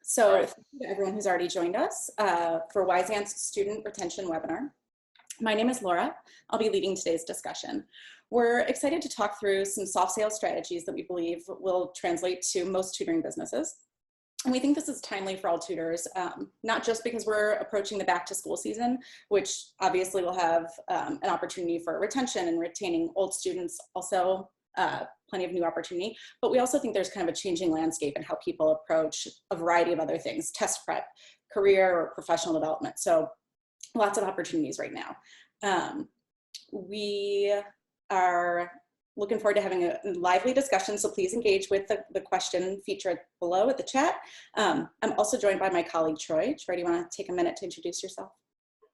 So thank you to everyone who's already joined us for Wyzant's student retention webinar. My name is Laura. I'll be leading today's discussion. We're excited to talk through some soft sales strategies that we believe will translate to most tutoring businesses. And we think this is timely for all tutors, not just because we're approaching the back to school season, which obviously will have an opportunity for retention and retaining old students, also plenty of new opportunity, but we also think there's kind of a changing landscape in how people approach a variety of other things, test prep, career or professional development. So lots of opportunities right now. We are looking forward to having a lively discussion, so please engage with the question feature below at the chat. I'm also joined by my colleague, Troy. Troy, do you want to take a minute to introduce yourself?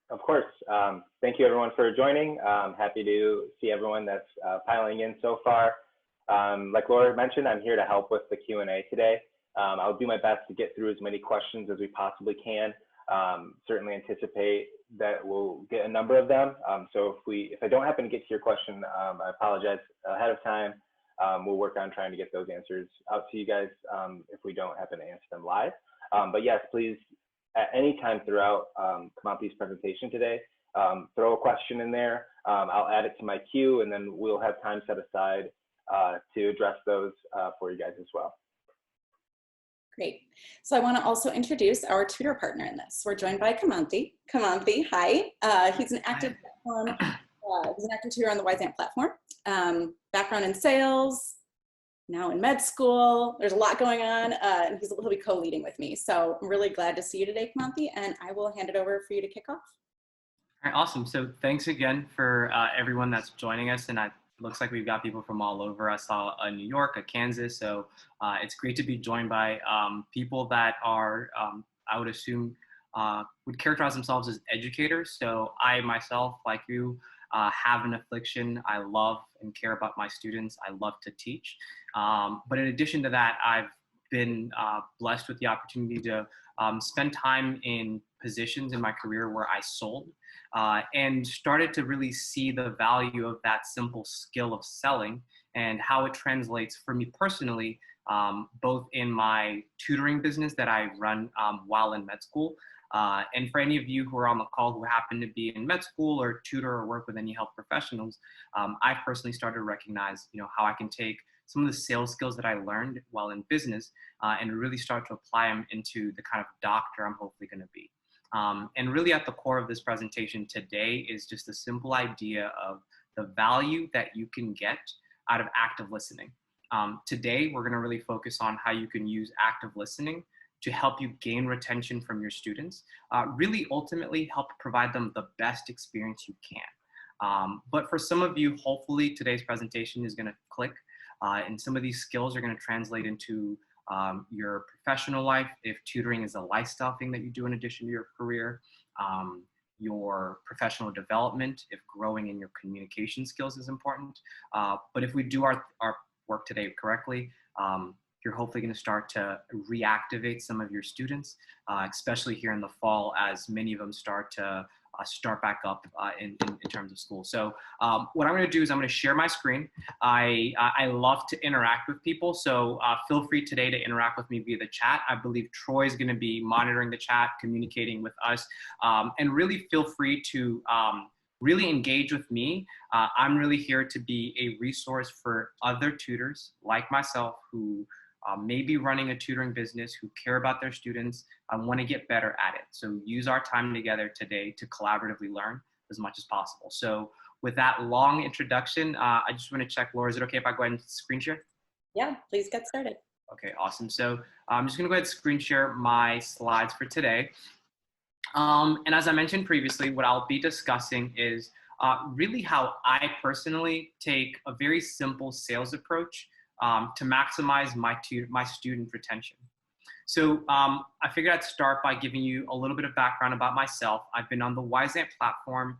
Of course. Thank you everyone for joining. Happy to see everyone that's piling in so far. Like Laura mentioned, I'm here to help with the Q&A today. I'll do my best to get through as many questions as we possibly can. Certainly anticipate that we'll get a number of them. So if I don't happen to get to your question, I apologize ahead of time. We'll work on trying to get those answers out to you guys if we don't happen to answer them live. But yes, please, at any time throughout Kimanthi's presentation today, throw a question in there. I'll add it to my queue, and then we'll have time set aside to address those for you guys as well. Great. So I want to also introduce our tutor partner in this. We're joined by Kimanthi. Kimanthi, hi. He's an active platform. He's an active tutor on the Wyzant platform. Background in sales, now in med school. There's a lot going on, and he'll be co-leading with me. So I'm really glad to see you today, Kimanthi, and I will hand it over for you to kick off. All right, awesome. So thanks again for everyone that's joining us, and it looks like we've got people from all over. I saw a New York, a Kansas, so it's great to be joined by people that are, I would assume, would characterize themselves as educators. So I myself, like you, have an affliction. I love and care about my students. I love to teach. But in addition to that, I've been blessed with the opportunity to spend time in positions in my career where I sold and started to really see the value of that simple skill of selling and how it translates for me personally, both in my tutoring business that I run while in med school. And for any of you who are on the call who happen to be in med school or tutor or work with any health professionals, I've personally started to recognize, how I can take some of the sales skills that I learned while in business and really start to apply them into the kind of doctor I'm hopefully going to be. And really at the core of this presentation today is just a simple idea of the value that you can get out of active listening. Today, we're going to really focus on how you can use active listening to help you gain retention from your students, really ultimately help provide them the best experience you can. But for some of you, hopefully today's presentation is going to click and some of these skills are going to translate into your professional life, if tutoring is a lifestyle thing that you do in addition to your career, your professional development, if growing in your communication skills is important. But if we do our work today correctly, you're hopefully going to start to reactivate some of your students, especially here in the fall as many of them start to start back up in terms of school. So what I'm going to do is I'm going to share my screen. I love to interact with people, so feel free today to interact with me via the chat. I believe Troy is going to be monitoring the chat, communicating with us, and really feel free to really engage with me. I'm really here to be a resource for other tutors like myself who may be running a tutoring business, who care about their students, want to get better at it. So use our time together today to collaboratively learn as much as possible. So with that long introduction, I just want to check, Laura, is it okay if I go ahead and screen share? Yeah, please get started. Okay, awesome. So I'm just going to go ahead and screen share my slides for today. And as I mentioned previously, what I'll be discussing is really how I personally take a very simple sales approach to maximize my student retention. So I figured I'd start by giving you a little bit of background about myself. I've been on the Wyzant platform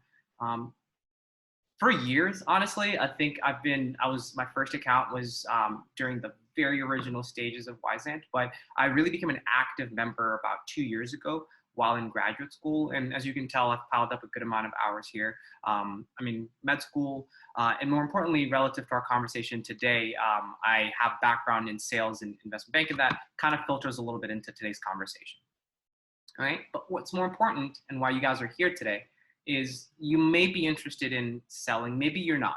for years, honestly. I think my first account was during the very original stages of Wyzant, but I really became an active member about 2 years ago while in graduate school. And as you can tell, I've piled up a good amount of hours here. Med school, and more importantly, relative to our conversation today, I have background in sales and investment banking that kind of filters a little bit into today's conversation. All right, but what's more important and why you guys are here today is you may be interested in selling, maybe you're not,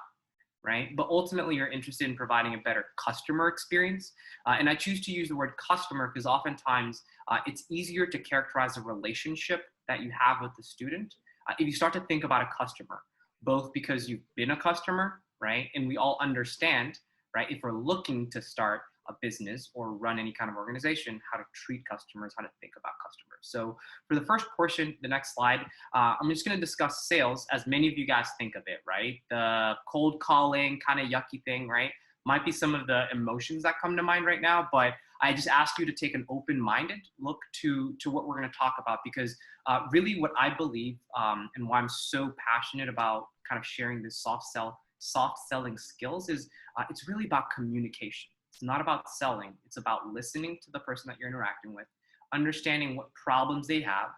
right? But ultimately you're interested in providing a better customer experience. And I choose to use the word customer because oftentimes it's easier to characterize a relationship that you have with the student if you start to think about a customer, both because you've been a customer, right? And we all understand, right, if we're looking to start a business or run any kind of organization, how to treat customers, how to think about customers. So for the first portion, the next slide, I'm just going to discuss sales as many of you guys think of it, right? The cold calling kind of yucky thing, right? Might be some of the emotions that come to mind right now, but I just ask you to take an open-minded look to what we're going to talk about, because really what I believe and why I'm so passionate about kind of sharing this soft selling skills is it's really about communication. It's not about selling. It's about listening to the person that you're interacting with, understanding what problems they have,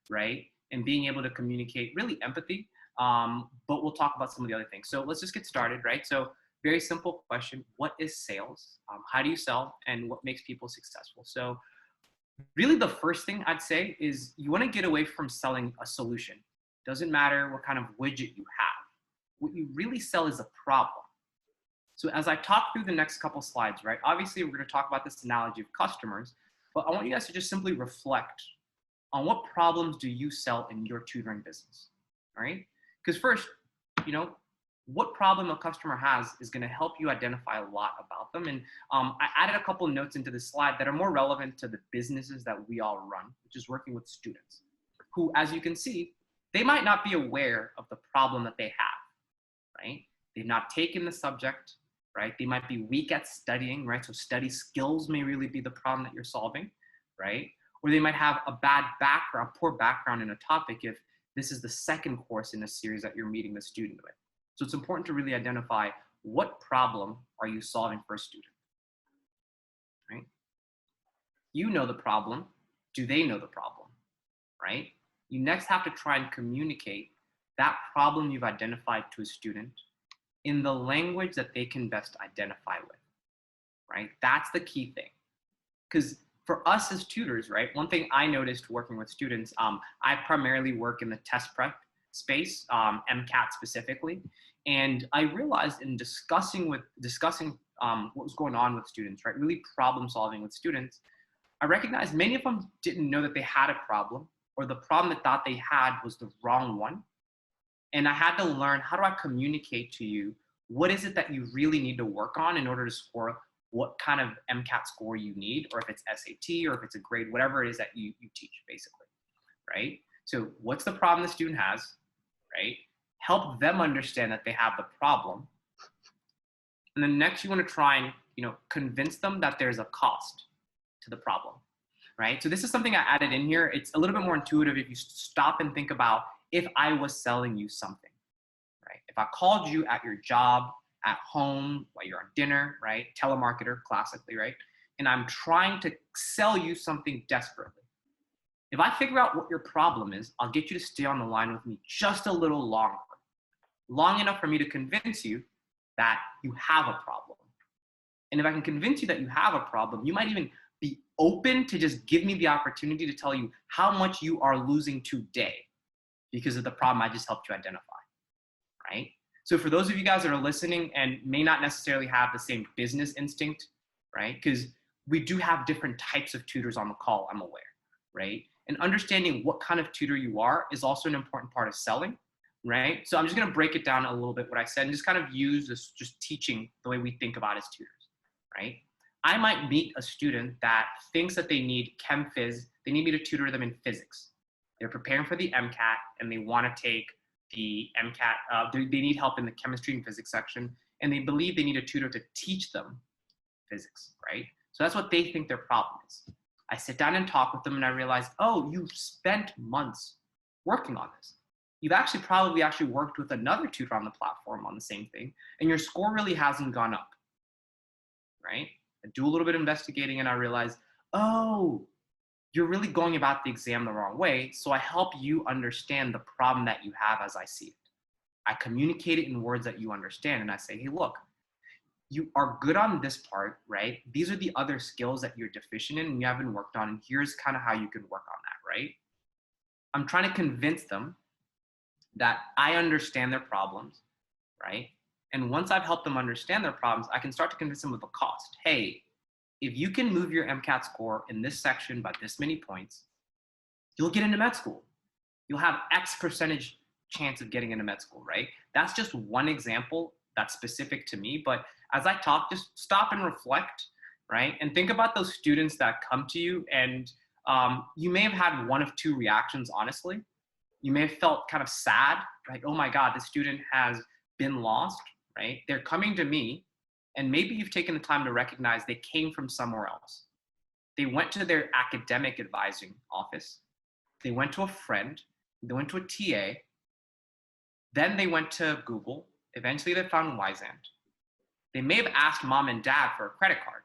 right? And being able to communicate really empathy. But we'll talk about some of the other things. So let's just get started, right? So very simple question. What is sales? How do you sell? And what makes people successful? So really the first thing I'd say is you want to get away from selling a solution. Doesn't matter what kind of widget you have. What you really sell is a problem. So as I talk through the next couple slides, right, obviously we're going to talk about this analogy of customers, but I want you guys to just simply reflect on what problems do you sell in your tutoring business, all right? Because first, what problem a customer has is going to help you identify a lot about them. And I added a couple notes into this slide that are more relevant to the businesses that we all run, which is working with students who, as you can see, they might not be aware of the problem that they have, right? They've not taken the subject, right? They might be weak at studying, right? So study skills may really be the problem that you're solving, right? Or they might have a bad background, poor background in a topic if this is the second course in a series that you're meeting the student with. So it's important to really identify what problem are you solving for a student, right? You know the problem. Do they know the problem, right? You next have to try and communicate that problem you've identified to a student in the language that they can best identify with, right? That's the key thing. Because for us as tutors, right, one thing I noticed working with students, I primarily work in the test prep space, MCAT specifically, and I realized in discussing what was going on with students, right, really problem solving with students, I recognized many of them didn't know that they had a problem, or the problem they thought they had was the wrong one. And I had to learn, how do I communicate to you what is it that you really need to work on in order to score what kind of MCAT score you need, or if it's SAT, or if it's a grade, whatever it is that you teach, basically, right? So what's the problem the student has, right? Help them understand that they have the problem. And then next you want to try and, convince them that there's a cost to the problem, right? So this is something I added in here. It's a little bit more intuitive if you stop and think about, if I was selling you something, right? If I called you at your job, at home, while you're on dinner, right? Telemarketer, classically, right? And I'm trying to sell you something desperately. If I figure out what your problem is, I'll get you to stay on the line with me just a little longer, long enough for me to convince you that you have a problem. And if I can convince you that you have a problem, you might even be open to just give me the opportunity to tell you how much you are losing today because of the problem I just helped you identify, right? So for those of you guys that are listening and may not necessarily have the same business instinct, right? Because we do have different types of tutors on the call, I'm aware, right? And understanding what kind of tutor you are is also an important part of selling, right? So I'm just gonna break it down a little bit what I said and just kind of use this just teaching the way we think about as tutors, right? I might meet a student that thinks that they need chem phys, they need me to tutor them in physics. They're preparing for the MCAT and they want to take the MCAT, they need help in the chemistry and physics section, and they believe they need a tutor to teach them physics, right? So that's what they think their problem is. I sit down and talk with them and I realize, oh, you've spent months working on this. You've probably worked with another tutor on the platform on the same thing, and your score really hasn't gone up, right? I do a little bit of investigating and I realize, oh, you're really going about the exam the wrong way. So I help you understand the problem that you have as I see it. I communicate it in words that you understand. And I say, hey, look, you are good on this part, right? These are the other skills that you're deficient in and you haven't worked on. And here's kind of how you can work on that, right? I'm trying to convince them that I understand their problems, right? And once I've helped them understand their problems, I can start to convince them of the cost. Hey, if you can move your MCAT score in this section by this many points, you'll get into med school. You'll have X percentage chance of getting into med school, right? That's just one example that's specific to me. But as I talk, just stop and reflect, right? And think about those students that come to you and you may have had one of two reactions, honestly. You may have felt kind of sad, like, oh my God, this student has been lost, right? They're coming to me, and maybe you've taken the time to recognize they came from somewhere else. They went to their academic advising office. They went to a friend. They went to a TA. Then they went to Google. Eventually they found Wyzant. They may have asked mom and dad for a credit card.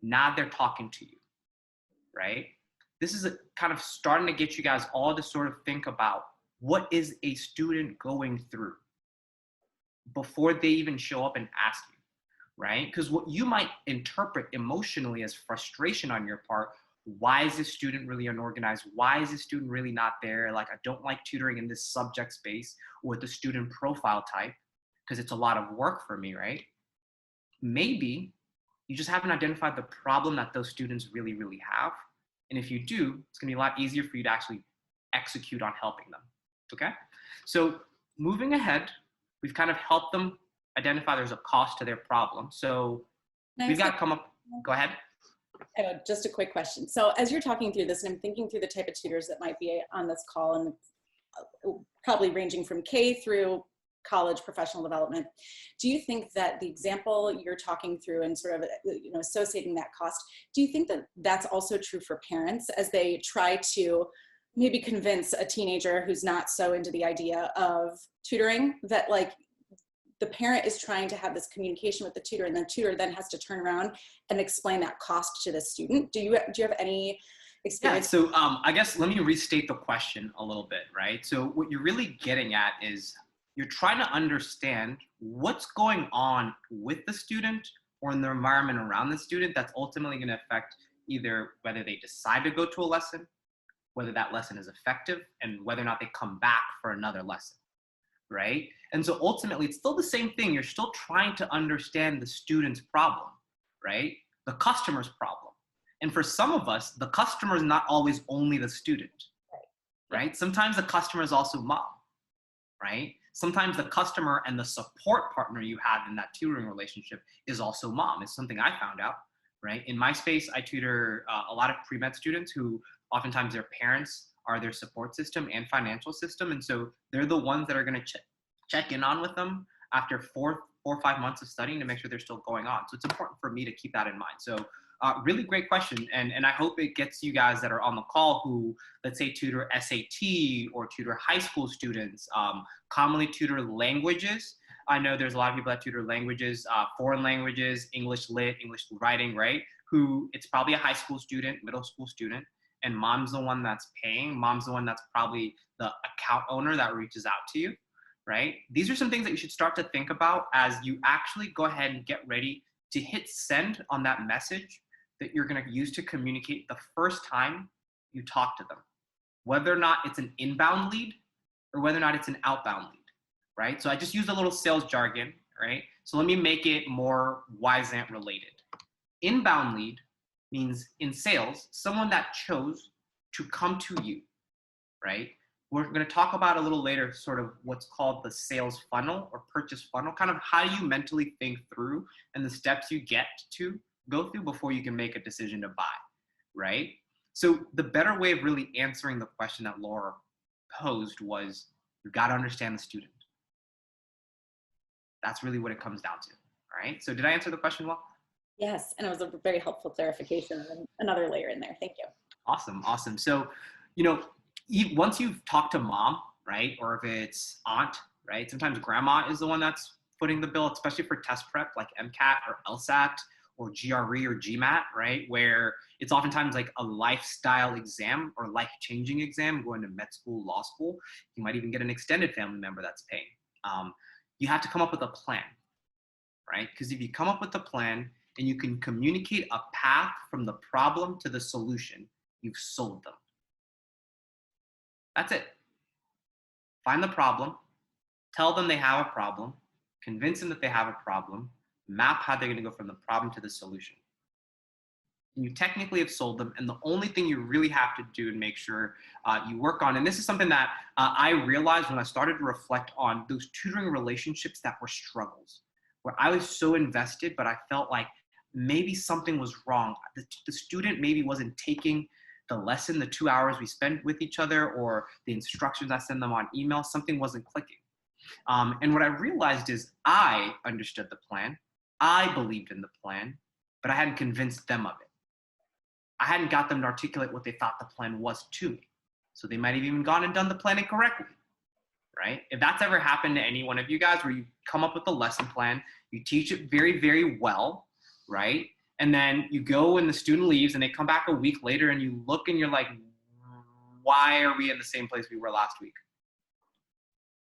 Now they're talking to you, right? This is kind of starting to get you guys all to sort of think about what is a student going through before they even show up and ask you, right? Because what you might interpret emotionally as frustration on your part, why is this student really unorganized? Why is this student really not there? Like, I don't like tutoring in this subject space or with the student profile type because it's a lot of work for me, right? Maybe you just haven't identified the problem that those students really, really have. And if you do, it's gonna be a lot easier for you to actually execute on helping them, okay? So moving ahead, we've kind of helped them identify there's a cost to their problem. So we've got to come up, go ahead. Just a quick question. So as you're talking through this, and I'm thinking through the type of tutors that might be on this call, and probably ranging from K through college professional development, do you think that the example you're talking through and sort of associating that cost, do you think that that's also true for parents as they try to maybe convince a teenager who's not so into the idea of tutoring, that like the parent is trying to have this communication with the tutor and the tutor then has to turn around and explain that cost to the student? Do you have any experience? Yeah, so I guess let me restate the question a little bit, right? So what you're really getting at is you're trying to understand what's going on with the student or in the environment around the student that's ultimately going to affect either whether they decide to go to a lesson, whether that lesson is effective, and whether or not they come back for another lesson, right? And so ultimately, it's still the same thing. You're still trying to understand the student's problem, right? The customer's problem. And for some of us, the customer is not always only the student, right? Sometimes the customer is also mom, right? Sometimes the customer and the support partner you have in that tutoring relationship is also mom. It's something I found out, right? In my space, I tutor a lot of pre-med students who oftentimes their parents are their support system and financial system. And so they're the ones that are going to check in on with them after 4 or 5 months of studying to make sure they're still going on. So it's important for me to keep that in mind. So really great question. And I hope it gets you guys that are on the call who, let's say, tutor SAT or tutor high school students, commonly tutor languages. I know there's a lot of people that tutor languages, foreign languages, English lit, English writing, right? Who it's probably a high school student, middle school student, and mom's the one that's paying. Mom's the one that's probably the account owner that reaches out to you, right? These are some things that you should start to think about as you actually go ahead and get ready to hit send on that message that you're going to use to communicate the first time you talk to them, whether or not it's an inbound lead or whether or not it's an outbound lead, right? So I just used a little sales jargon, right? So let me make it more Wyzant related. Inbound lead means in sales, someone that chose to come to you, right? We're going to talk about a little later sort of what's called the sales funnel or purchase funnel, kind of how you mentally think through and the steps you get to go through before you can make a decision to buy, right? So the better way of really answering the question that Laura posed was, you've got to understand the student. That's really what it comes down to, all right? So did I answer the question well? Yes, and it was a very helpful clarification and another layer in there. Thank you. Awesome, awesome. So, once you've talked to mom, right, or if it's aunt, right, sometimes grandma is the one that's footing the bill, especially for test prep like MCAT or LSAT or GRE or GMAT, right? Where it's oftentimes like a lifestyle exam or life-changing exam, going to med school, law school. You might even get an extended family member that's paying. You have to come up with a plan, right? Because if you come up with a plan and you can communicate a path from the problem to the solution, you've sold them. That's it. Find the problem, tell them they have a problem, convince them that they have a problem, map how they're going to go from the problem to the solution. You technically have sold them, and the only thing you really have to do and make sure you work on, and this is something that I realized when I started to reflect on those tutoring relationships that were struggles, where I was so invested, but I felt like maybe something was wrong. The student maybe wasn't taking the lesson, the 2 hours we spent with each other, or the instructions I send them on email, something wasn't clicking. And what I realized is I understood the plan, I believed in the plan, but I hadn't convinced them of it. I hadn't got them to articulate what they thought the plan was to me. So they might have even gone and done the plan incorrectly, right? If that's ever happened to any one of you guys, where you come up with a lesson plan, you teach it very, very well, right? And then you go and the student leaves and they come back a week later and you look and you're like, why are we in the same place we were last week?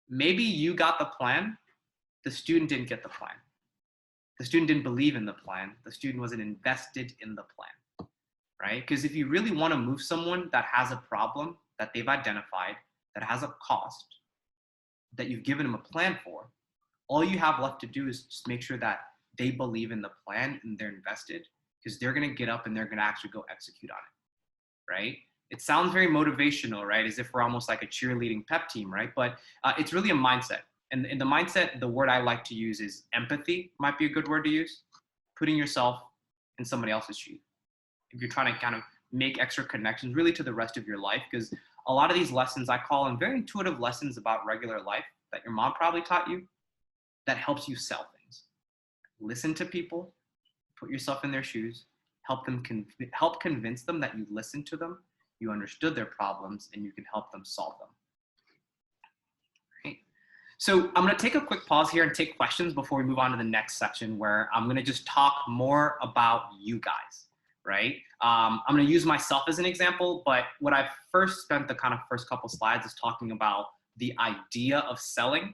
Maybe you got the plan, the student didn't get the plan. The student didn't believe in the plan. The student wasn't invested in the plan, right? Because if you really want to move someone that has a problem that they've identified, that has a cost, that you've given them a plan for, all you have left to do is just make sure that they believe in the plan and they're invested, because they're going to get up and they're going to actually go execute on it, right? It sounds very motivational, right? As if we're almost like a cheerleading pep team, right? But it's really a mindset. And in the mindset, the word I like to use is empathy, might be a good word to use. Putting yourself in somebody else's shoes. If you're trying to kind of make extra connections really to the rest of your life, because a lot of these lessons I call them very intuitive lessons about regular life that your mom probably taught you, that helps you sell things. Listen to people, put yourself in their shoes, help convince them that you listened to them, you understood their problems, and you can help them solve them. Right? So I'm going to take a quick pause here and take questions before we move on to the next section, where I'm going to just talk more about you guys, right? I'm going to use myself as an example, but what I've first spent the kind of first couple slides is talking about the idea of selling,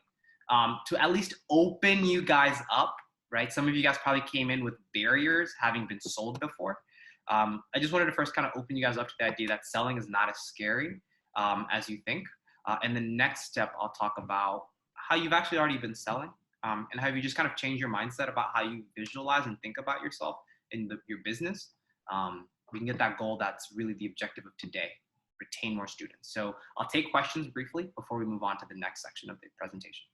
to at least open you guys up, right? Some of you guys probably came in with barriers, having been sold before. I just wanted to first kind of open you guys up to the idea that selling is not as scary as you think. And the next step, I'll talk about how you've actually already been selling, and how you just kind of change your mindset about how you visualize and think about yourself in your business. We can get that goal that's really the objective of today, retain more students. So I'll take questions briefly before we move on to the next section of the presentation.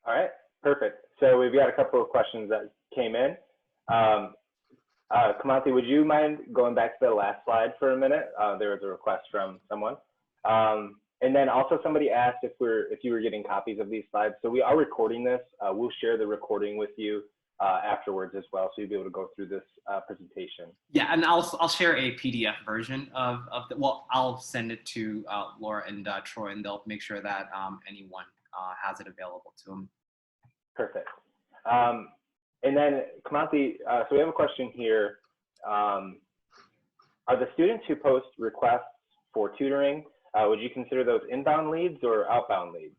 All right, perfect. So we've got a couple of questions that came in. Kimanthi, would you mind going back to the last slide for a minute? There was a request from someone. And then also somebody asked if you were getting copies of these slides. So we are recording this. We'll share the recording with you afterwards as well, so you'll be able to go through this presentation. Yeah, and I'll share a PDF version of the, well, I'll send it to Laura and Troy, and they'll make sure that anyone has it available to them. Perfect. And then Kimanthi, so we have a question here. Are the students who post requests for tutoring, would you consider those inbound leads or outbound leads?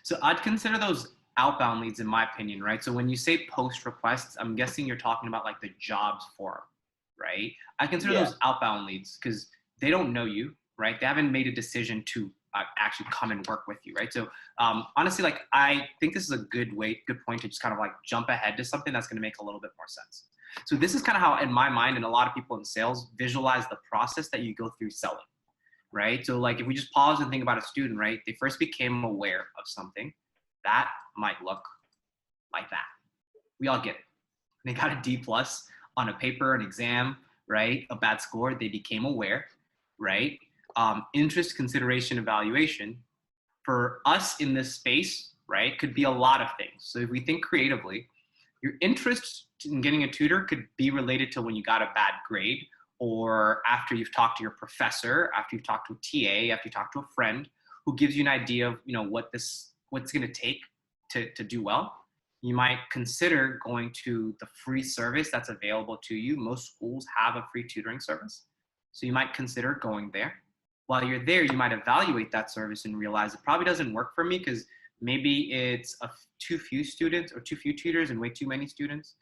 So I'd consider those outbound leads, in my opinion, right? So when you say post requests, I'm guessing you're talking about like the jobs forum, right? I consider those outbound leads because they don't know you, right? They haven't made a decision to actually come and work with you, right? So honestly, like I think this is a good point to just kind of like jump ahead to something that's going to make a little bit more sense. So this is kind of how, in my mind, and a lot of people in sales visualize the process that you go through selling, right? So like if we just pause and think about a student, right? They first became aware of something that might look like that. We all get it. They got a D+ on a paper, an exam, right? A bad score. They became aware, right? Interest, consideration, evaluation. For us in this space, right, could be a lot of things. So if we think creatively, your interest in getting a tutor could be related to when you got a bad grade, or after you've talked to your professor, after you've talked to a TA, after you talk to a friend who gives you an idea of, you know, what's going to take to do well. You might consider going to the free service that's available to you. Most schools have a free tutoring service. So you might consider going there. While you're there, you might evaluate that service and realize it probably doesn't work for me because maybe it's too few students or too few tutors and way too many students.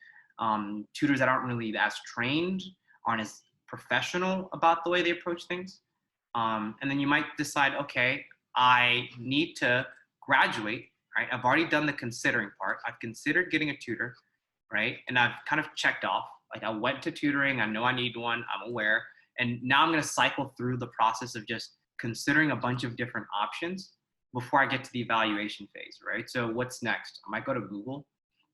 Tutors that aren't really as trained, aren't as professional about the way they approach things. And then you might decide, okay, I need to graduate, right? I've already done the considering part. I've considered getting a tutor, right? And I've kind of checked off, like I went to tutoring, I know I need one, I'm aware. And now I'm gonna cycle through the process of just considering a bunch of different options before I get to the evaluation phase, right? So what's next? I might go to Google,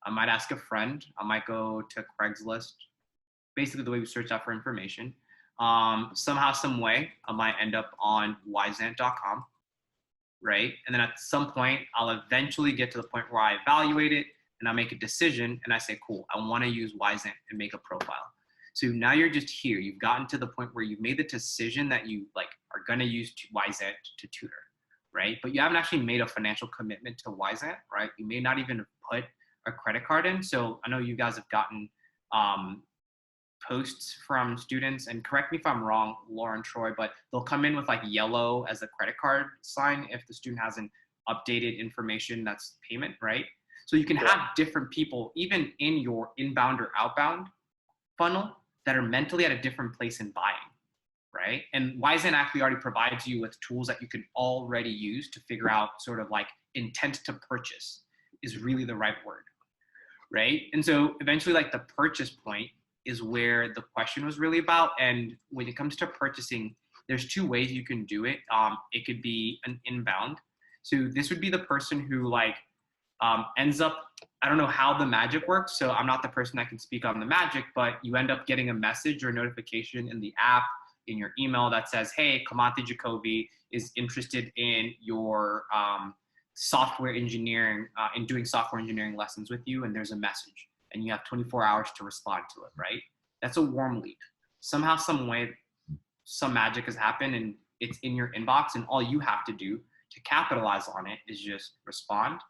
I might ask a friend, I might go to Craigslist, basically the way we search out for information. Somehow, some way, I might end up on Wyzant.com, right? And then at some point, I'll eventually get to the point where I evaluate it and I make a decision and I say, cool, I wanna use Wyzant and make a profile. So now you're just here. You've gotten to the point where you've made the decision that you like are gonna use Wyzant to tutor, right? But you haven't actually made a financial commitment to Wyzant, right? You may not even have put a credit card in. So I know you guys have gotten posts from students, and correct me if I'm wrong, Laura and Troy, but they'll come in with like yellow as a credit card sign if the student hasn't updated information that's payment, right? So you can have different people, even in your inbound or outbound funnel, that are mentally at a different place in buying, right? And Wyzant actually already provides you with tools that you can already use to figure out sort of like intent to purchase is really the right word, right? And so eventually like the purchase point is where the question was really about. And when it comes to purchasing, there's two ways you can do it. It could be an inbound. So this would be the person who like ends up, I don't know how the magic works, so I'm not the person that can speak on the magic, but you end up getting a message or a notification in the app, in your email that says, hey, Kimanthi G is interested in your software engineering, in doing software engineering lessons with you, and there's a message, and you have 24 hours to respond to it, right? That's a warm lead. Somehow, some way, some magic has happened, and it's in your inbox, and all you have to do to capitalize on it is just respond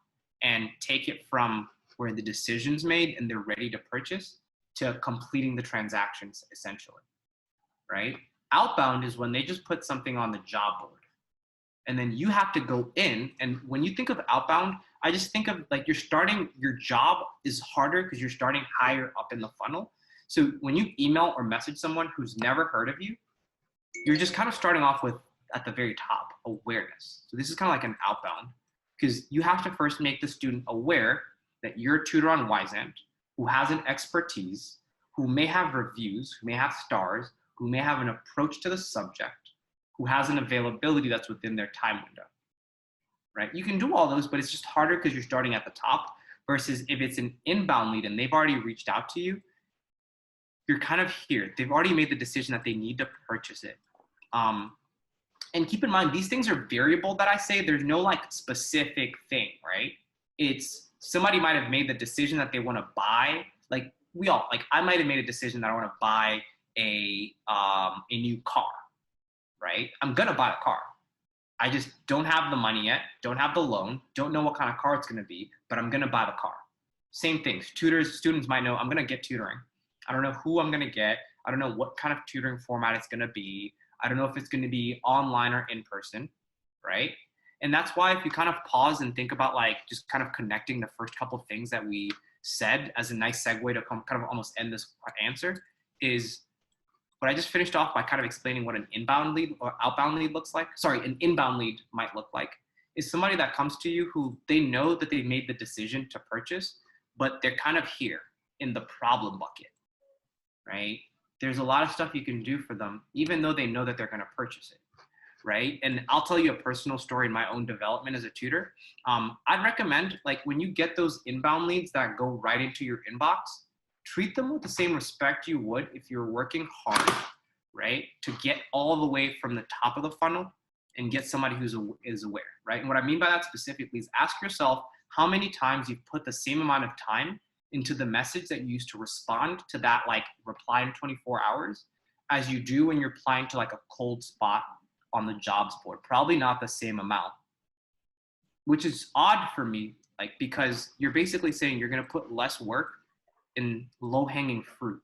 and take it from where the decision's made and they're ready to purchase to completing the transactions, essentially, right? Outbound is when they just put something on the job board and then you have to go in. And when you think of outbound, I just think of like you're starting, your job is harder because you're starting higher up in the funnel. So when you email or message someone who's never heard of you, you're just kind of starting off with at the very top, awareness. So this is kind of like an outbound, because you have to first make the student aware that you're a tutor on Wyzant, who has an expertise, who may have reviews, who may have stars, who may have an approach to the subject, who has an availability that's within their time window, right? You can do all those, but it's just harder because you're starting at the top versus if it's an inbound lead and they've already reached out to you, you're kind of here. They've already made the decision that they need to purchase it. And keep in mind, these things are variable that I say. There's no like specific thing, right? It's somebody might have made the decision that they want to buy. Like we all, like I might have made a decision that I want to buy a new car, right? I'm gonna buy a car. I just don't have the money yet, don't have the loan, don't know what kind of car it's gonna be, but I'm gonna buy the car. Same things. Students might know I'm gonna get tutoring. I don't know who I'm gonna get. I don't know what kind of tutoring format it's gonna be. I don't know if it's going to be online or in person, right? And that's why if you kind of pause and think about like just kind of connecting the first couple of things that we said as a nice segue to kind of almost end this answer is what I just finished off by kind of explaining what an inbound lead or outbound lead looks like. Sorry, an inbound lead might look like is somebody that comes to you who they know that they made the decision to purchase, but they're kind of here in the problem bucket, right? There's a lot of stuff you can do for them, even though they know that they're going to purchase it, right? And I'll tell you a personal story in my own development as a tutor. I'd recommend, like, when you get those inbound leads that go right into your inbox, treat them with the same respect you would if you're working hard, right, to get all the way from the top of the funnel and get somebody who is aware, right? And what I mean by that specifically is ask yourself how many times you've put the same amount of time into the message that you use to respond to that like reply in 24 hours as you do when you're applying to like a cold spot on the jobs board. Probably not the same amount, which is odd for me Like, because you're basically saying you're going to put less work in low-hanging fruit,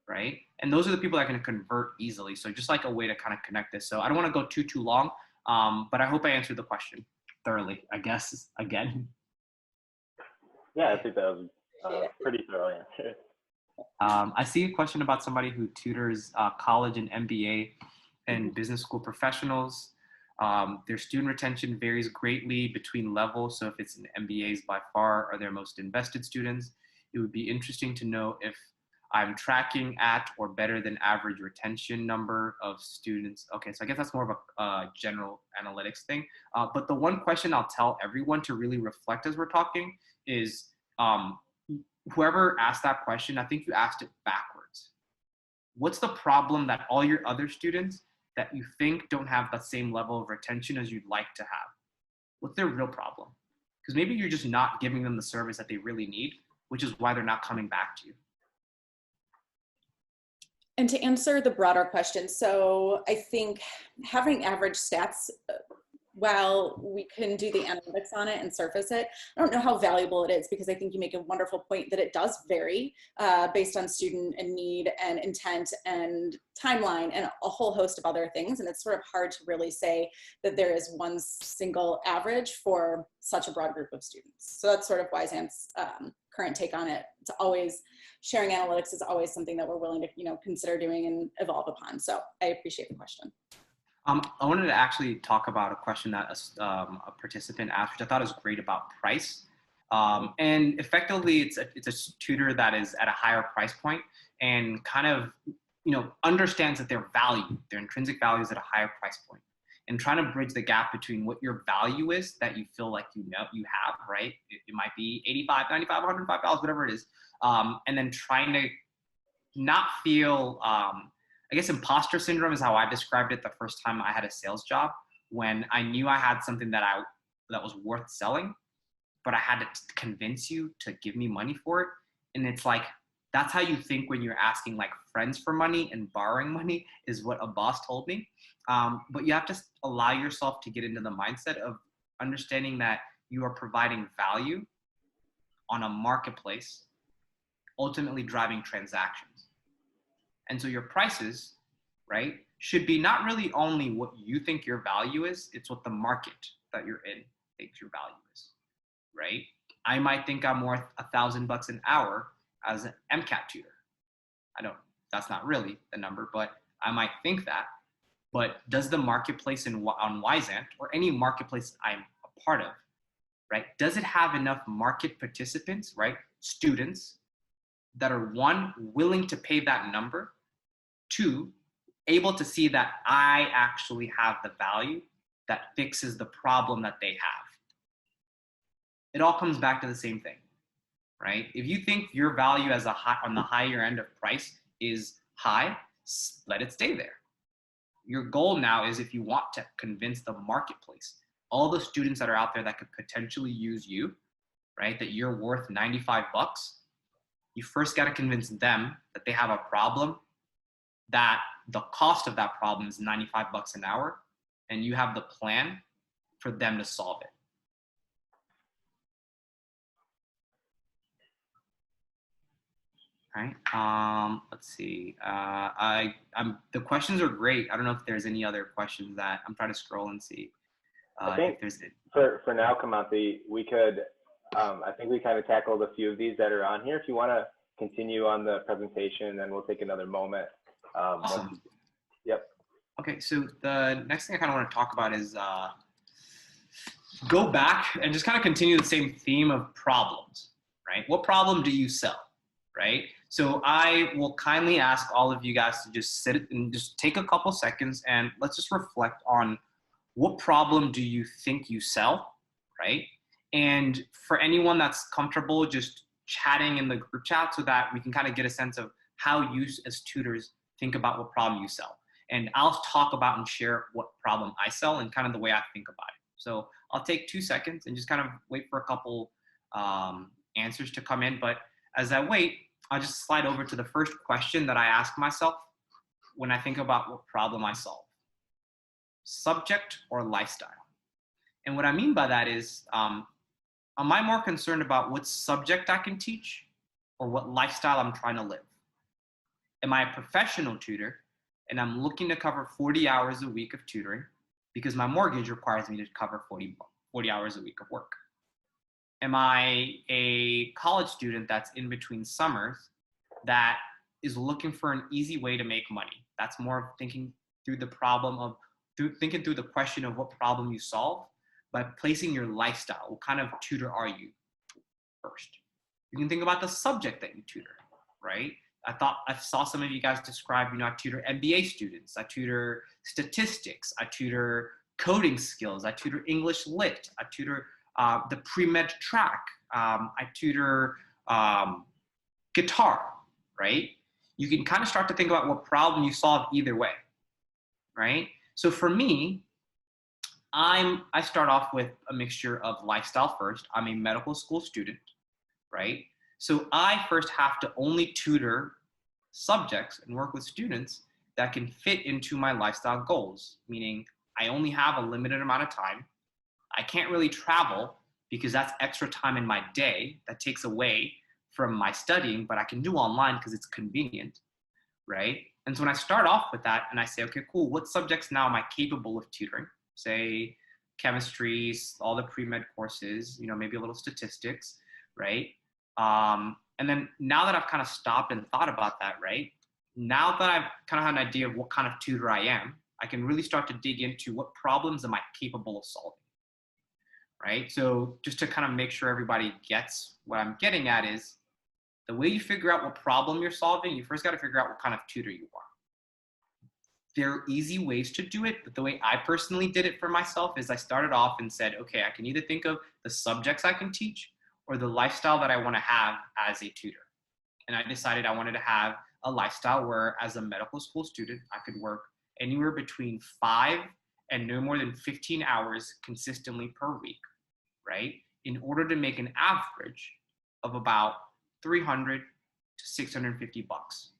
right? And those are the people that are going to convert easily. So just like a way to kind of connect this. So I don't want to go too long, but I hope I answered the question thoroughly, I guess, again. Yeah, I think that was pretty thorough answer. I see a question about somebody who tutors college and MBA and business school professionals. Their student retention varies greatly between levels. So if it's an MBAs, by far are their most invested students. It would be interesting to know if I'm tracking at or better than average retention number of students. Okay, so I guess that's more of a general analytics thing. But the one question I'll tell everyone to really reflect as we're talking is, whoever asked that question, I think you asked it backwards. What's the problem that all your other students that you think don't have the same level of retention as you'd like to have? What's their real problem? Because maybe you're just not giving them the service that they really need, which is why they're not coming back to you. And to answer the broader question, so I think having average stats, while we can do the analytics on it and surface it, I don't know how valuable it is, because I think you make a wonderful point that it does vary based on student and need and intent and timeline and a whole host of other things. And it's sort of hard to really say that there is one single average for such a broad group of students. So that's sort of Wyzant's current take on it. It's always, sharing analytics is always something that we're willing to, consider doing and evolve upon. So I appreciate the question. I wanted to actually talk about a question that a participant asked, which I thought was great, about price. And effectively, it's a tutor that is at a higher price point and kind of, understands that their intrinsic value is at a higher price point, and trying to bridge the gap between what your value is that you feel like you have, right? It might be $85, $95, $105, whatever it is, and then trying to not feel. I guess imposter syndrome is how I described it the first time I had a sales job, when I knew I had something that was worth selling, but I had to convince you to give me money for it. And it's like, that's how you think when you're asking like friends for money and borrowing money, is what a boss told me. But you have to allow yourself to get into the mindset of understanding that you are providing value on a marketplace, ultimately driving transactions. And so your prices, right, should be not really only what you think your value is, it's what the market that you're in thinks your value is, right? I might think I'm worth $1,000 an hour as an MCAT tutor. That's not really the number, but I might think that. But does the marketplace on Wyzant, or any marketplace I'm a part of, right, does it have enough market participants, right, students, that are, one, willing to pay that number, two, able to see that I actually have the value that fixes the problem that they have? It all comes back to the same thing, right? If you think your value as on the higher end of price is high, let it stay there. Your goal now is, if you want to convince the marketplace, all the students that are out there that could potentially use you, right, that you're worth $95, you first got to convince them that they have a problem, that the cost of that problem is $95 an hour, and you have the plan for them to solve it. All right. Let's see. The questions are great. I don't know if there's any other questions that I'm trying to scroll and see. I think for now, Kimanthi, we could. I think we kind of tackled a few of these that are on here. If you want to continue on the presentation, then we'll take another moment. Awesome. Yep. Okay, so the next thing I kind of want to talk about is go back and just kind of continue the same theme of problems, right? What problem do you sell, right? So I will kindly ask all of you guys to just sit and just take a couple seconds, and let's just reflect on what problem do you think you sell, right? And for anyone that's comfortable just chatting in the group chat, so that we can kind of get a sense of how you as tutors think about what problem you sell. And I'll talk about and share what problem I sell and kind of the way I think about it. So I'll take 2 seconds and just kind of wait for a couple answers to come in. But as I wait, I'll just slide over to the first question that I ask myself when I think about what problem I solve: subject or lifestyle? And what I mean by that is, am I more concerned about what subject I can teach or what lifestyle I'm trying to live? Am I a professional tutor and I'm looking to cover 40 hours a week of tutoring because my mortgage requires me to cover 40 hours a week of work? Am I a college student that's in between summers that is looking for an easy way to make money? That's more thinking through the problem of thinking through the question of what problem you solve by placing your lifestyle. What kind of tutor are you first? You can think about the subject that you tutor, right? I saw some of you guys describe, I tutor MBA students, I tutor statistics, I tutor coding skills, I tutor English lit, I tutor the pre-med track, I tutor guitar, right? You can kind of start to think about what problem you solve either way, right? So for me, I start off with a mixture of lifestyle first. I'm a medical school student, right? So I first have to only tutor subjects and work with students that can fit into my lifestyle goals, meaning I only have a limited amount of time. I can't really travel because that's extra time in my day that takes away from my studying, but I can do online because it's convenient, right? And so when I start off with that and I say, okay, cool, what subjects now am I capable of tutoring? Say chemistry, all the pre-med courses, maybe a little statistics, right? And then now that I've kind of stopped and thought about that, right? Now that I've kind of had an idea of what kind of tutor I am, I can really start to dig into what problems am I capable of solving, right? So just to kind of make sure everybody gets what I'm getting at is the way you figure out what problem you're solving, you first got to figure out what kind of tutor you are. There are easy ways to do it, but the way I personally did it for myself is I started off and said, okay, I can either think of the subjects I can teach or the lifestyle that I want to have as a tutor. And I decided I wanted to have a lifestyle where as a medical school student, I could work anywhere between 5 and no more than 15 hours consistently per week, right? In order to make an average of about 300 to 650 bucks,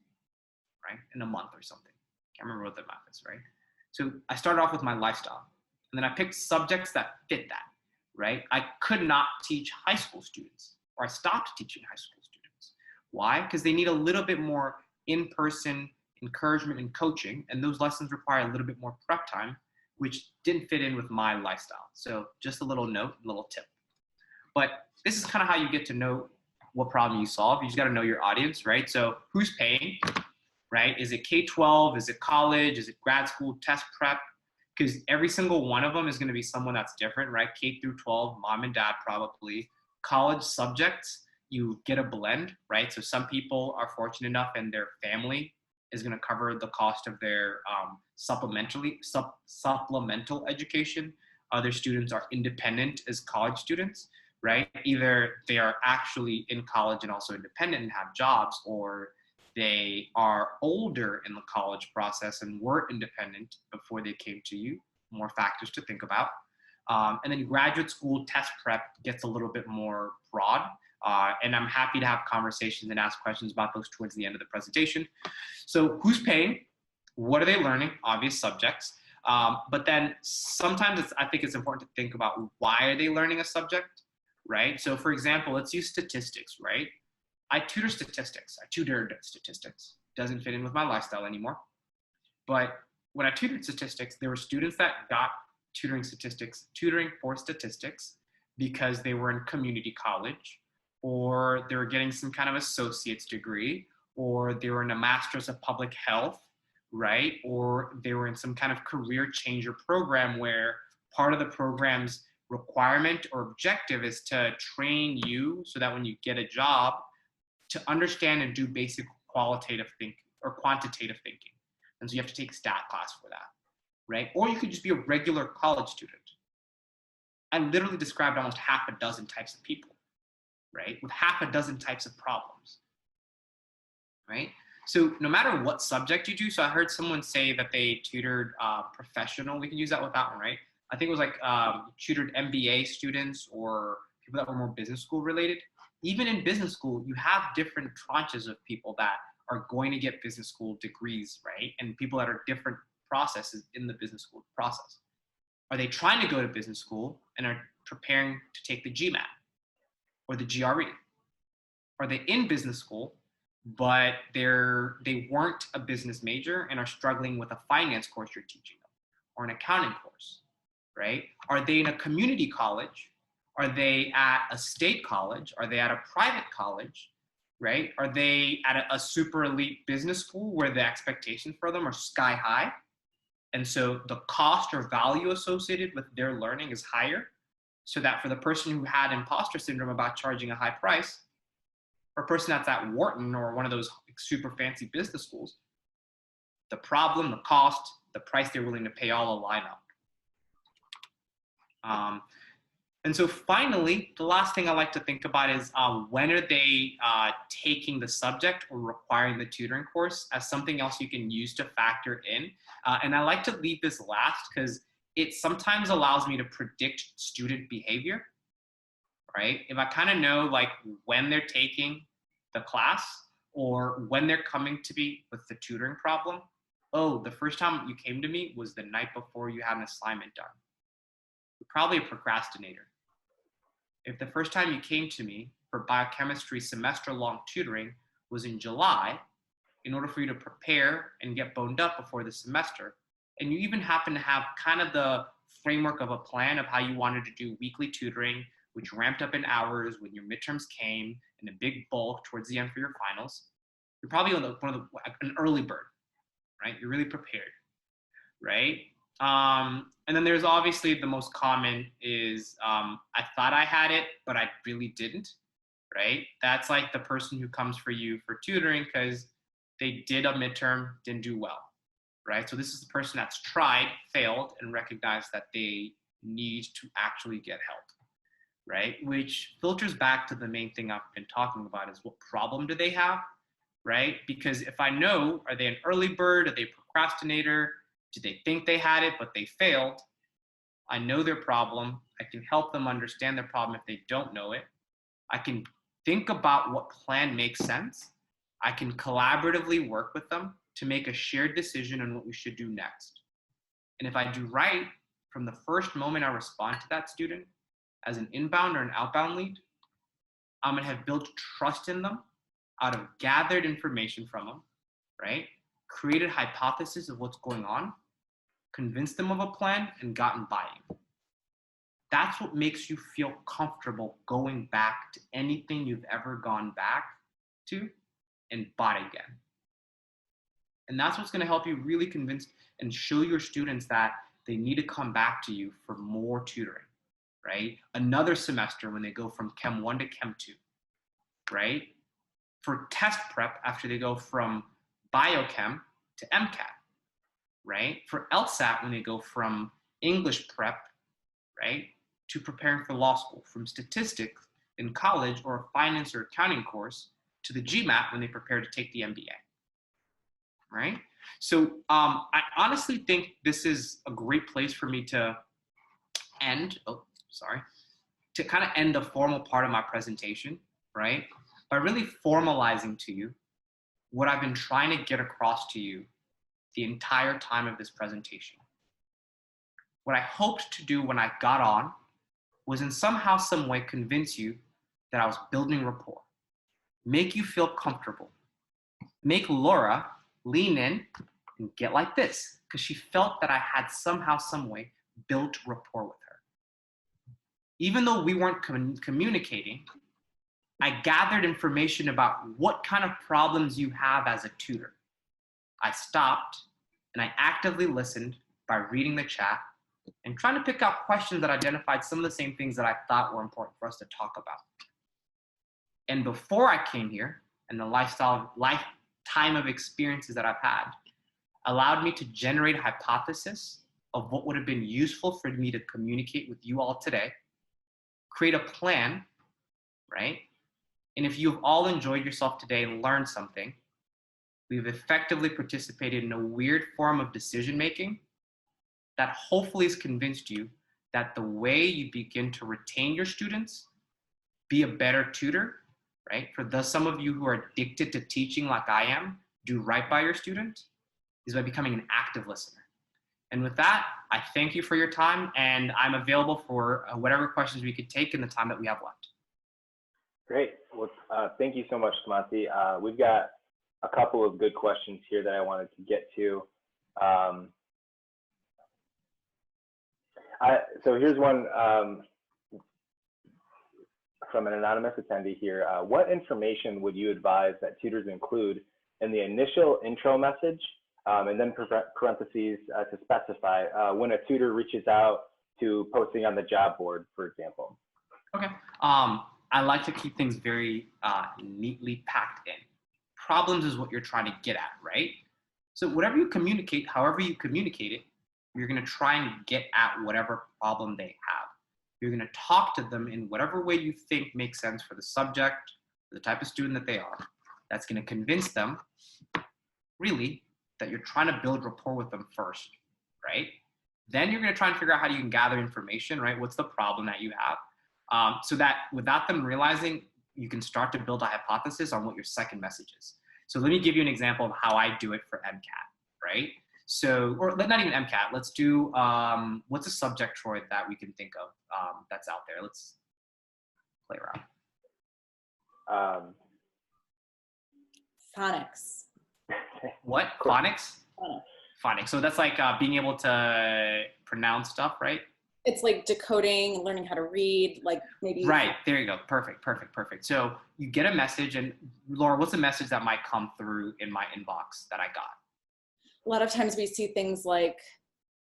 right? In a month or something. Can't remember what the math is, right? So I started off with my lifestyle and then I picked subjects that fit that, right? I could not teach high school students, or I stopped teaching high school students. Why? Because they need a little bit more in-person encouragement and coaching, and those lessons require a little bit more prep time, which didn't fit in with my lifestyle. So just a little note, a little tip. But this is kind of how you get to know what problem you solve. You just got to know your audience, right? So who's paying, right? Is it K-12? Is it college? Is it grad school, test prep? Because every single one of them is going to be someone that's different, right? K through 12, mom and dad probably. College subjects, you get a blend, right? So some people are fortunate enough and their family is going to cover the cost of their supplemental education. Other students are independent as college students, right? Either they are actually in college and also independent and have jobs, or they are older in the college process and were independent before they came to you. More factors to think about. And then graduate school test prep gets a little bit more broad. And I'm happy to have conversations and ask questions about those towards the end of the presentation. So who's paying? What are they learning? Obvious subjects. But then sometimes I think it's important to think about why are they learning a subject, right? So for example, let's use statistics, right? I tutored statistics. Doesn't fit in with my lifestyle anymore. But when I tutored statistics, there were students that got tutoring for statistics because they were in community college, or they were getting some kind of associate's degree, or they were in a master's of public health, right? Or they were in some kind of career changer program where part of the program's requirement or objective is to train you so that when you get a job, to understand and do basic qualitative thinking or quantitative thinking. And so you have to take a stat class for that, right? Or you could just be a regular college student. I literally described almost half a dozen types of people, right? With half a dozen types of problems, right? So no matter what subject you do, so I heard someone say that they tutored professional, we can use that with that one, right? I think it was like tutored MBA students or people that were more business school related. Even in business school, you have different tranches of people that are going to get business school degrees, right? And people that are different processes in the business school process. Are they trying to go to business school and are preparing to take the GMAT? or the GRE? Are they in business school, but they weren't a business major and are struggling with a finance course you're teaching them, or an accounting course, right? Are they in a community college? Are they at a state college? Are they at a private college, right? Are they at a super elite business school where the expectations for them are sky high? And so the cost or value associated with their learning is higher, so that for the person who had imposter syndrome about charging a high price, or a person that's at Wharton or one of those super fancy business schools, the problem, the cost, the price they're willing to pay all align up. And so finally, the last thing I like to think about is when are they taking the subject or requiring the tutoring course as something else you can use to factor in. And I like to leave this last because it sometimes allows me to predict student behavior, right? If I kind of know like when they're taking the class or when they're coming to me with the tutoring problem, oh, the first time you came to me was the night before you had an assignment done. You're probably a procrastinator. If the first time you came to me for biochemistry semester-long tutoring was in July, in order for you to prepare and get boned up before the semester, and you even happen to have kind of the framework of a plan of how you wanted to do weekly tutoring, which ramped up in hours when your midterms came in a big bulk towards the end for your finals, you're probably an early bird, right? You're really prepared, right? And then there's obviously the most common is I thought I had it, but I really didn't, right? That's like the person who comes for you for tutoring because they did a midterm, didn't do well, right? So this is the person that's tried, failed, and recognized that they need to actually get help, right? Which filters back to the main thing I've been talking about is what problem do they have, right? Because if I know, are they an early bird? Are they a procrastinator? Do they think they had it, but they failed? I know their problem. I can help them understand their problem if they don't know it. I can think about what plan makes sense. I can collaboratively work with them to make a shared decision on what we should do next. And if I do right from the first moment I respond to that student as an inbound or an outbound lead, I'm gonna have built trust in them out of gathered information from them, right? Created hypothesis of what's going on, convinced them of a plan, and gotten buy-in. That's what makes you feel comfortable going back to anything you've ever gone back to and bought again. And that's what's going to help you really convince and show your students that they need to come back to you for more tutoring, right? Another semester when they go from Chem 1 to Chem 2, right? For test prep after they go from biochem to MCAT, right? For LSAT when they go from English prep, right, to preparing for law school, from statistics in college or a finance or accounting course to the GMAT when they prepare to take the MBA, right? So I honestly think this is a great place for me to end, to kind of end the formal part of my presentation, right? By really formalizing to you what I've been trying to get across to you the entire time of this presentation. What I hoped to do when I got on was in somehow, some way convince you that I was building rapport, make you feel comfortable, make Laura lean in and get like this, because she felt that I had somehow, some way built rapport with her. Even though we weren't communicating, I gathered information about what kind of problems you have as a tutor. I stopped and I actively listened by reading the chat and trying to pick out questions that identified some of the same things that I thought were important for us to talk about. And before I came here, and the lifetime of experiences that I've had allowed me to generate a hypothesis of what would have been useful for me to communicate with you all today, create a plan, right? And if you've all enjoyed yourself today and learned something, we've effectively participated in a weird form of decision-making that hopefully has convinced you that the way you begin to retain your students, be a better tutor, right? For some of you who are addicted to teaching like I am, do right by your student, is by becoming an active listener. And with that, I thank you for your time, and I'm available for whatever questions we could take in the time that we have left. Great. Well, thank you so much, Kimanthi. We've got a couple of good questions here that I wanted to get to. So here's one from an anonymous attendee here. What information would you advise that tutors include in the initial intro message, and then parentheses to specify when a tutor reaches out to posting on the job board, for example? Okay. I like to keep things very neatly packed in. Problems is what you're trying to get at, right? So whatever you communicate, however you communicate it, you're going to try and get at whatever problem they have. You're going to talk to them in whatever way you think makes sense for the subject, for the type of student that they are. That's going to convince them, really, that you're trying to build rapport with them first, right? Then you're going to try and figure out how you can gather information, right? What's the problem that you have? So that without them realizing, you can start to build a hypothesis on what your second message is. So let me give you an example of how I do it for MCAT, right? So, or not even MCAT, let's do, what's a subject, Troy, that we can think of that's out there? Let's play around. Phonics. What? Phonics? Phonics. So that's like being able to pronounce stuff, right? It's like decoding, learning how to read, like maybe. Right, there you go. Perfect. So you get a message, and Laura, what's a message that might come through in my inbox that I got? A lot of times we see things like,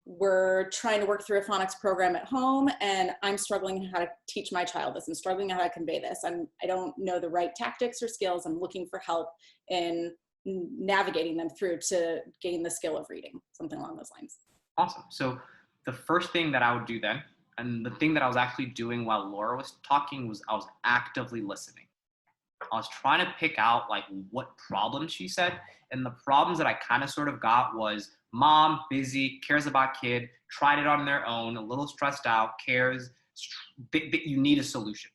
we're trying to work through a phonics program at home and I'm struggling how to teach my child this. I'm struggling how to convey this. I don't know the right tactics or skills. I'm looking for help in navigating them through to gain the skill of reading, something along those lines. Awesome. So the first thing that I would do then, and the thing that I was actually doing while Laura was talking, was I was actively listening. I was trying to pick out like what problems she said. And the problems that I kind of sort of got was mom, busy, cares about kid, tried it on their own, a little stressed out, cares, you need a solution.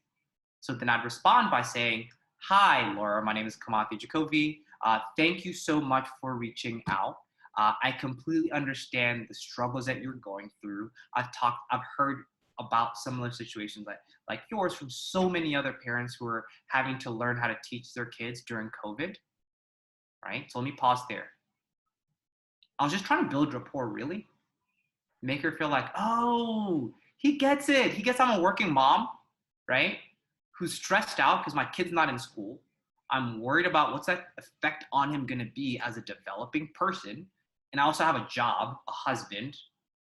So then I'd respond by saying, hi, Laura, my name is Kimanthi G. Thank you so much for reaching out. I completely understand the struggles that you're going through. I've heard about similar situations like yours from so many other parents who are having to learn how to teach their kids during COVID, right? So let me pause there. I was just trying to build rapport, really. Make her feel like, oh, he gets it. He gets I'm a working mom, right? Who's stressed out because my kid's not in school. I'm worried about what's that effect on him gonna be as a developing person. And I also have a job, a husband,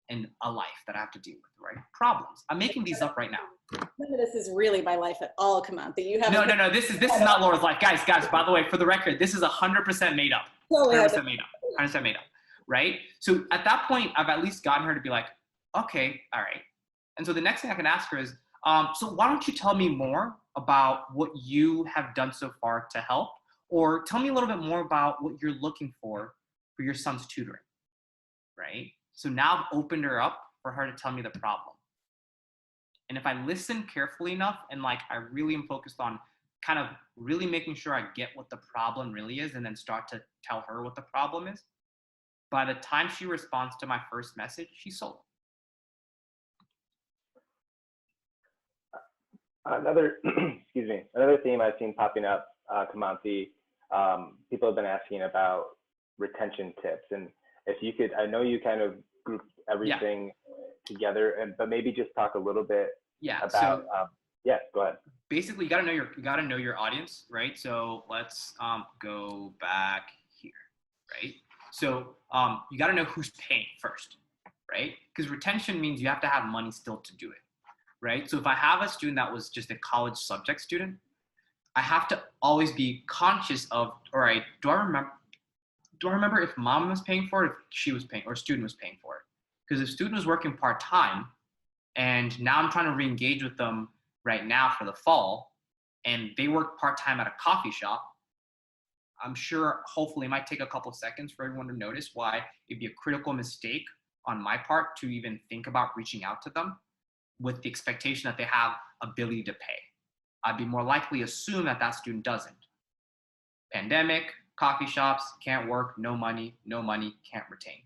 and a life that I have to deal with, right? Problems. I'm making these up right now. None of this is really my life at all, Kimanthi. You have No. This is not Laura's life. Guys, by the way, for the record, this is 100% made up. 100% made up. 100% made up, right? So at that point, I've at least gotten her to be like, okay, all right. And so the next thing I can ask her is, so why don't you tell me more about what you have done so far to help? Or tell me a little bit more about what you're looking for your son's tutoring, right? So now I've opened her up for her to tell me the problem. And if I listen carefully enough and like I really am focused on kind of really making sure I get what the problem really is and then start to tell her what the problem is, by the time she responds to my first message, she's sold. Another theme I've seen popping up, Kimanthi, people have been asking about retention tips. And if you could, I know you kind of grouped everything together, but maybe just talk a little bit about, go ahead. Basically, you gotta know your audience, right? So let's go back here, right? So you gotta know who's paying first, right? Because retention means you have to have money still to do it, right? So if I have a student that was just a college subject student, I have to always be conscious of, all right, do I remember if mom was paying for it, if she was paying, or student was paying for it? Because if student was working part-time, and now I'm trying to re-engage with them right now for the fall, and they work part-time at a coffee shop, I'm sure, hopefully, it might take a couple of seconds for everyone to notice why it'd be a critical mistake on my part to even think about reaching out to them with the expectation that they have ability to pay. I'd be more likely assume that that student doesn't. Pandemic, coffee shops, can't work, no money, can't retain,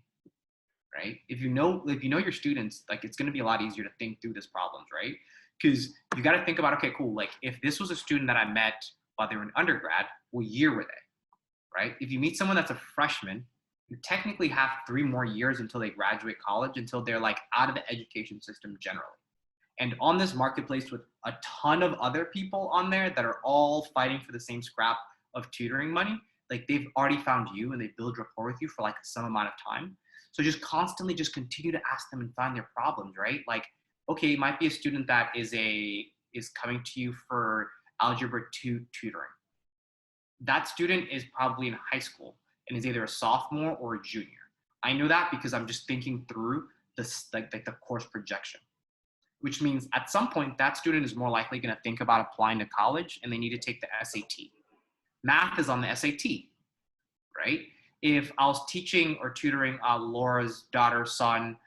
right? If you know your students, like it's gonna be a lot easier to think through this problems, right? Because you got to think about, okay, cool. Like if this was a student that I met while they were in undergrad, what year were they, right? If you meet someone that's a freshman, you technically have 3 more years until they graduate college, until they're like out of the education system generally. And on this marketplace with a ton of other people on there that are all fighting for the same scrap of tutoring money, like they've already found you and they build rapport with you for like some amount of time. So just constantly just continue to ask them and find their problems, right? Like, okay, it might be a student that is coming to you for algebra 2 tutoring. That student is probably in high school and is either a sophomore or a junior. I know that because I'm just thinking through this, like the course projection, which means at some point that student is more likely going to think about applying to college and they need to take the SAT. Math is on the SAT, right? If I was teaching or tutoring Laura's daughter's son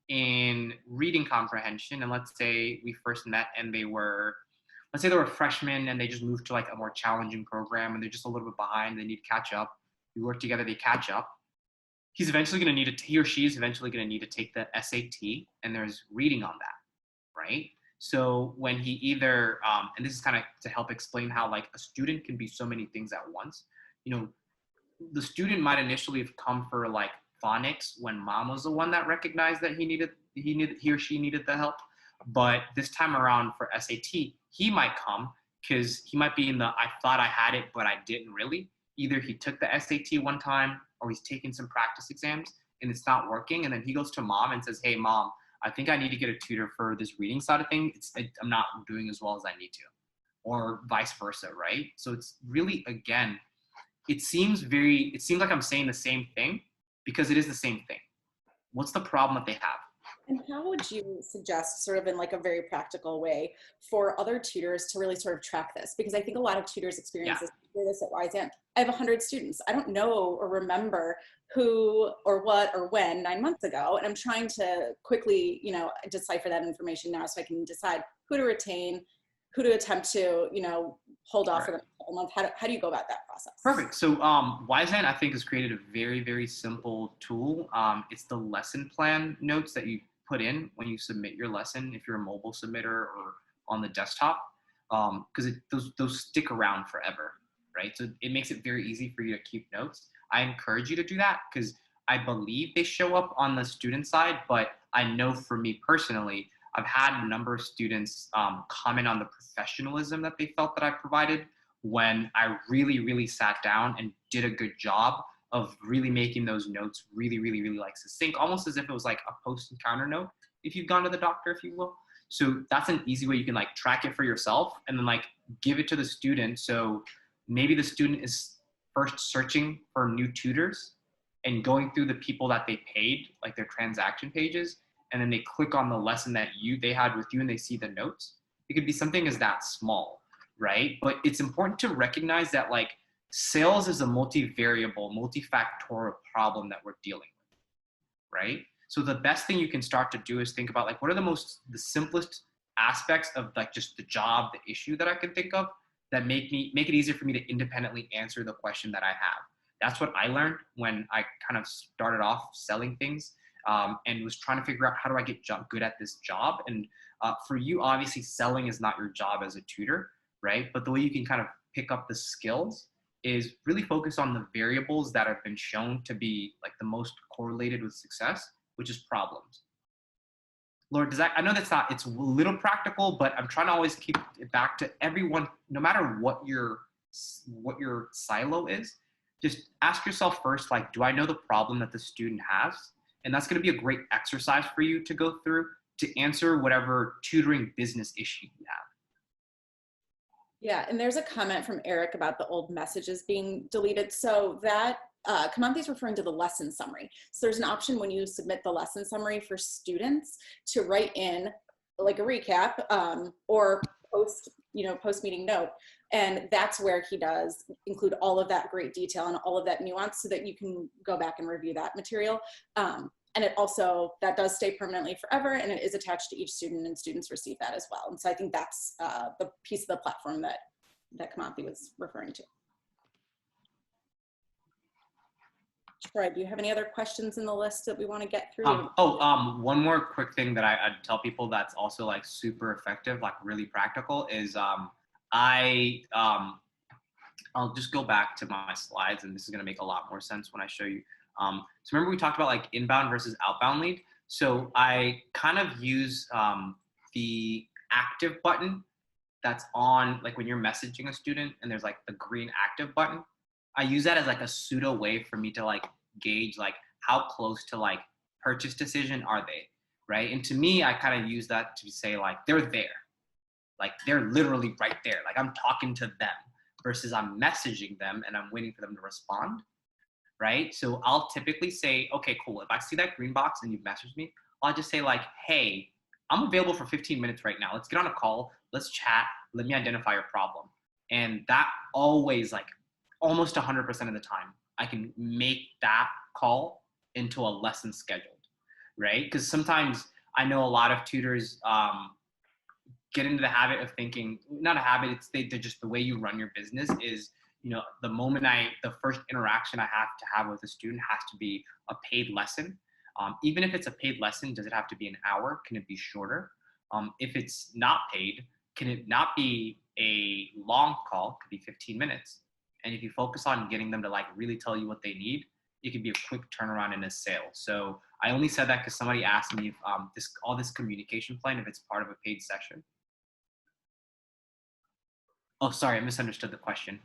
in reading comprehension, and let's say we first met and let's say they were freshmen and they just moved to like a more challenging program and they're just a little bit behind, they need to catch up. We work together, they catch up. He or she is eventually going to need to take the SAT, and there's reading on that, right? So when he either, and this is kind of to help explain how like a student can be so many things at once, the student might initially have come for like phonics when mom was the one that recognized that he or she needed the help. But this time around for SAT, he might come because he might be in the, I thought I had it, but I didn't really. Either he took the SAT one time or he's taking some practice exams and it's not working. And then he goes to mom and says, hey mom, I think I need to get a tutor for this reading side of things. I'm not doing as well as I need to, or vice versa, right? So it's really, again, it seems like I'm saying the same thing because it is the same thing. What's the problem that they have? And how would you suggest, sort of in like a very practical way, for other tutors to really sort of track this? Because I think a lot of tutors experience this at Wyzant. I have 100 students. I don't know or remember who or what or when 9 months ago, and I'm trying to quickly, decipher that information now so I can decide who to retain, who to attempt to, hold off for the couple months. How do you go about that process? Perfect. So Wyzant, I think, has created a very, very simple tool. It's the lesson plan notes that you put in when you submit your lesson, if you're a mobile submitter or on the desktop, because those stick around forever, right? So it makes it very easy for you to keep notes. I encourage you to do that because I believe they show up on the student side, but I know for me personally, I've had a number of students comment on the professionalism that they felt that I provided when I really, really sat down and did a good job of really making those notes really, really, really like succinct, almost as if it was like a post and counter note, if you've gone to the doctor, if you will. So that's an easy way you can like track it for yourself and then like give it to the student. So maybe the student is first searching for new tutors and going through the people that they paid, like their transaction pages, and then they click on the lesson that they had with you and they see the notes. It could be something as that small, right? But it's important to recognize that like sales is a multivariable, multifactorial problem that we're dealing with, right? So the best thing you can start to do is think about like, what are the simplest aspects of like just the job, the issue that I can think of that make it easier for me to independently answer the question that I have. That's what I learned when I kind of started off selling things and was trying to figure out how do I get good at this job. And for you, obviously selling is not your job as a tutor, right? But the way you can kind of pick up the skills is really focus on the variables that have been shown to be like the most correlated with success, which is problems. Laura, I know it's a little practical, but I'm trying to always keep it back to everyone, no matter what your silo is, just ask yourself first, like, do I know the problem that the student has? And that's going to be a great exercise for you to go through to answer whatever tutoring business issue you have. Yeah, and there's a comment from Eric about the old messages being deleted. So that Kimanthi is referring to the lesson summary. So there's an option when you submit the lesson summary for students to write in like a recap or post meeting note. And that's where he does include all of that great detail and all of that nuance so that you can go back and review that material. And it also, that does stay permanently forever, and it is attached to each student, and students receive that as well. And so I think that's the piece of the platform that Kimanthi was referring to. Troy, do you have any other questions in the list that we want to get through? One more quick thing that I'd tell people that's also like super effective, like really practical is I'll just go back to my slides, and this is going to make a lot more sense when I show you. So remember we talked about like inbound versus outbound lead. So I kind of use the active button that's on, like when you're messaging a student and there's like the green active button. I use that as like a pseudo way for me to like gauge like how close to like purchase decision are they, right? And to me, I kind of use that to say like they're there, like they're literally right there, like I'm talking to them versus I'm messaging them and I'm waiting for them to respond, right? So I'll typically say, okay, cool. If I see that green box and you've messaged me, I'll just say like, hey, I'm available for 15 minutes right now. Let's get on a call. Let's chat. Let me identify your problem. And that always, like almost 100% of the time, I can make that call into a lesson scheduled, right? Because sometimes I know a lot of tutors get into the habit of thinking, not a habit, it's they're just the way you run your business is, you know, the first interaction I have to have with a student has to be a paid lesson. Even if it's a paid lesson, does it have to be an hour? Can it be shorter? If it's not paid, can it not be a long call? It could be 15 minutes. And if you focus on getting them to like really tell you what they need, it can be a quick turnaround in a sale. So I only said that because somebody asked me if all this communication plan, if it's part of a paid session. Oh, sorry, I misunderstood the question.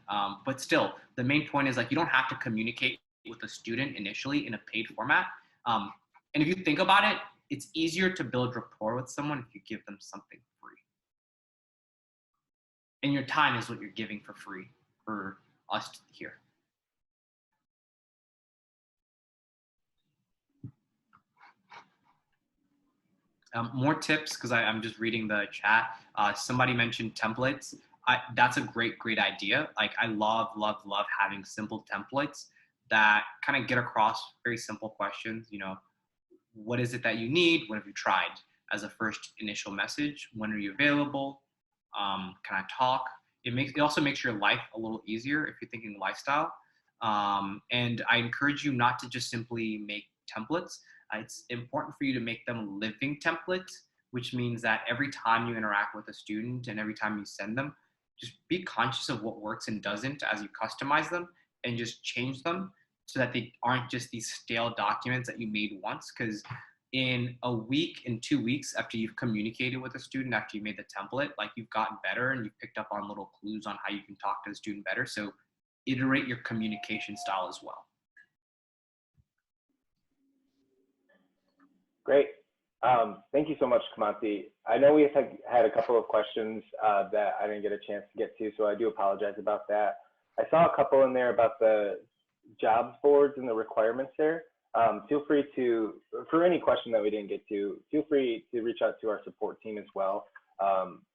But still, the main point is like you don't have to communicate with a student initially in a paid format. And if you think about it, it's easier to build rapport with someone if you give them something free. And your time is what you're giving for free for us here. More tips, because I'm just reading the chat. Somebody mentioned templates. That's a great idea. Like I love having simple templates that kind of get across very simple questions. You know, what is it that you need? What have you tried? As a first initial message. When are you available? Can I talk? It also makes your life a little easier if you're thinking lifestyle. And I encourage you not to just simply make templates. It's important for you to make them living templates, which means that every time you interact with a student and every time you send them, just be conscious of what works and doesn't as you customize them and just change them so that they aren't just these stale documents that you made once. Because in a week, in 2 weeks after you've communicated with a student, after you made the template, like you've gotten better and you've picked up on little clues on how you can talk to the student better. So iterate your communication style as well. Great. Thank you so much, Kimanthi. I know we had a couple of questions that I didn't get a chance to get to, so I do apologize about that. I saw a couple in there about the jobs boards and the requirements there. Feel free to, for any question that we didn't get to, feel free to reach out to our support team as well.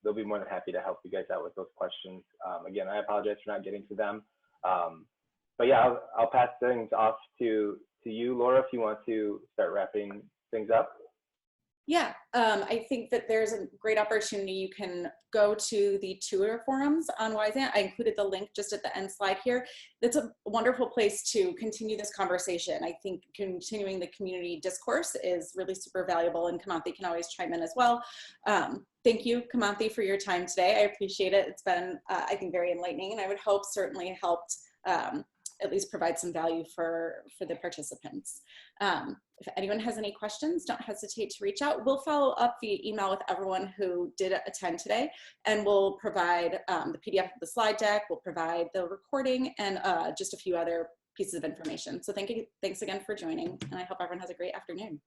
They'll be more than happy to help you guys out with those questions. Again, I apologize for not getting to them. But yeah, I'll pass things off to you, Laura, if you want to start wrapping things up. Yeah, I think that there's a great opportunity. You can go to the Tutor forums on Wyzant. I included the link just at the end slide here. That's a wonderful place to continue this conversation. I think continuing the community discourse is really super valuable, and Kimanthi can always chime in as well. Thank you, Kimanthi, for your time today. I appreciate it. It's been, I think, very enlightening, and I would hope certainly helped at least provide some value for the participants. If anyone has any questions, don't hesitate to reach out. We'll follow up via email with everyone who did attend today, and we'll provide the PDF of the slide deck, we'll provide the recording, and just a few other pieces of information. So thanks again for joining, and I hope everyone has a great afternoon.